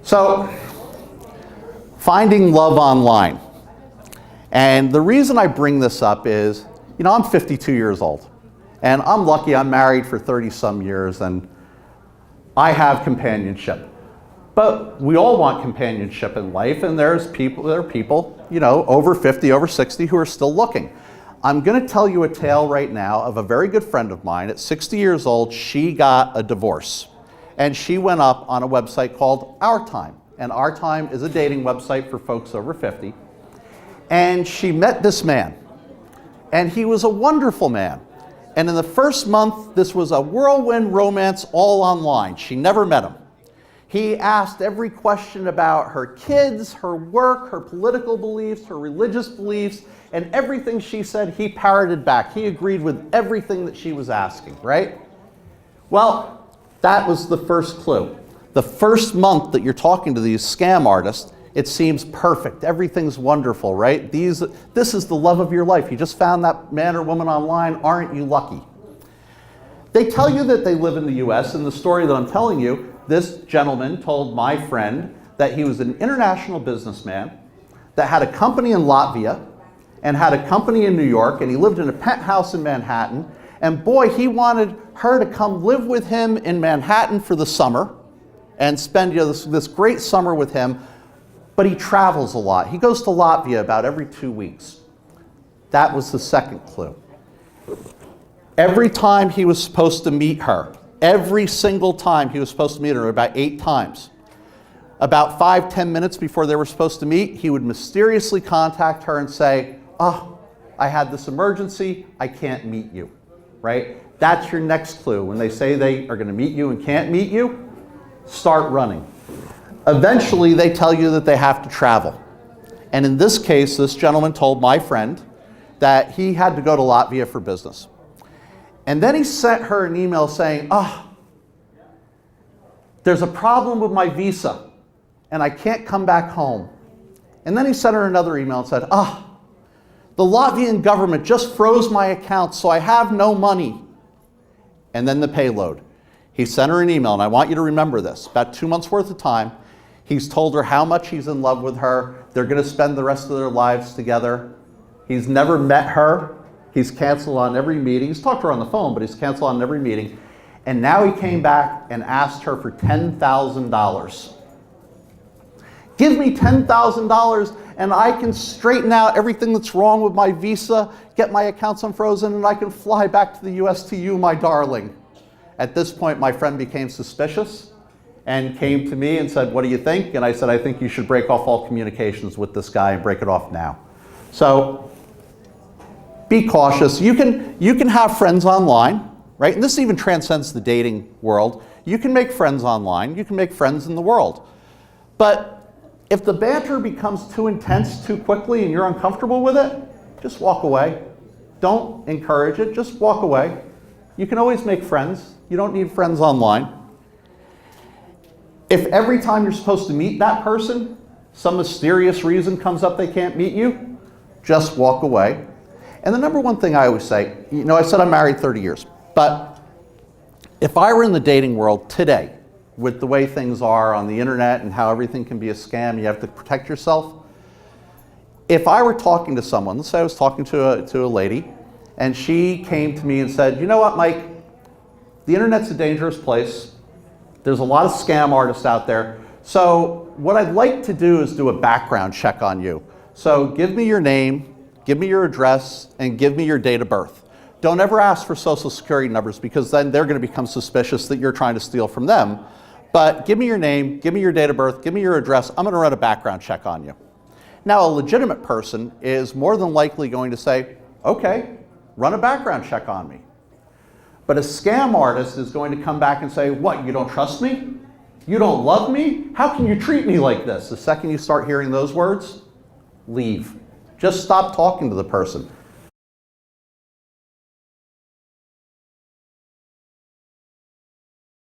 So, finding love online. And the reason I bring this up is, you know, I'm 52 years old. And I'm lucky, I'm married for 30 some years and I have companionship. But we all want companionship in life, and there are people, you know, over 50, over 60 who are still looking. I'm going to tell you a tale right now of a very good friend of mine. At 60 years old, she got a divorce. And she went up on a website called Our Time. And Our Time is a dating website for folks over 50. And she met this man. And he was a wonderful man. And in the first month, this was a whirlwind romance all online. She never met him. He asked every question about her kids, her work, her political beliefs, her religious beliefs, and everything she said, he parroted back. He agreed with everything that she was asking, right? Well, that was the first clue. The first month that you're talking to these scam artists, it seems perfect. Everything's wonderful, right? This is the love of your life. You just found that man or woman online. Aren't you lucky? They tell you that they live in the US. In the story that I'm telling you, this gentleman told my friend that he was an international businessman that had a company in Latvia and had a company in New York, and he lived in a penthouse in Manhattan. And boy, he wanted her to come live with him in Manhattan for the summer and spend, you know, this great summer with him. But he travels a lot. He goes to Latvia about every 2 weeks. That was the second clue. Every time he was supposed to meet her, every single time he was supposed to meet her, about 8 times, about 5-10 minutes before they were supposed to meet, he would mysteriously contact her and say, "Oh, I had this emergency, I can't meet you," right? That's your next clue. When they say they are going to meet you and can't meet you, start running. Eventually, they tell you that they have to travel. And in this case, this gentleman told my friend that he had to go to Latvia for business. And then he sent her an email saying, "Oh, there's a problem with my visa, and I can't come back home." And then he sent her another email and said, "Oh, the Latvian government just froze my account, so I have no money." And then the payload. He sent her an email, and I want you to remember this, about 2 months worth of time. He's told her how much he's in love with her. They're going to spend the rest of their lives together. He's never met her. He's canceled on every meeting. He's talked to her on the phone, but he's canceled on every meeting. And now he came back and asked her for $10,000. Give me $10,000 and I can straighten out everything that's wrong with my visa, get my accounts unfrozen, and I can fly back to the US to you, my darling. At this point, my friend became suspicious and came to me and said, "What do you think?" And I said, "I think you should break off all communications with this guy and break it off now." So be cautious. You can have friends online, right? And this even transcends the dating world. You can make friends online. You can make friends in the world. But if the banter becomes too intense too quickly and you're uncomfortable with it, just walk away. Don't encourage it. Just walk away. You can always make friends. You don't need friends online. If every time you're supposed to meet that person, some mysterious reason comes up they can't meet you, just walk away. And the number one thing I always say, you know, I said I'm married 30 years, but if I were in the dating world today, with the way things are on the internet and how everything can be a scam, you have to protect yourself. If I were talking to someone, let's say I was talking to a lady, and she came to me and said, "You know what, Mike, the internet's a dangerous place. There's a lot of scam artists out there. So what I'd like to do is do a background check on you. So give me your name, give me your address, and give me your date of birth. Don't ever ask for social security numbers because then they're going to become suspicious that you're trying to steal from them. But give me your name, give me your date of birth, give me your address. I'm going to run a background check on you." Now, a legitimate person is more than likely going to say, "Okay, run a background check on me." But a scam artist is going to come back and say, "What, you don't trust me? You don't love me? How can you treat me like this?" The second you start hearing those words, leave. Just stop talking to the person.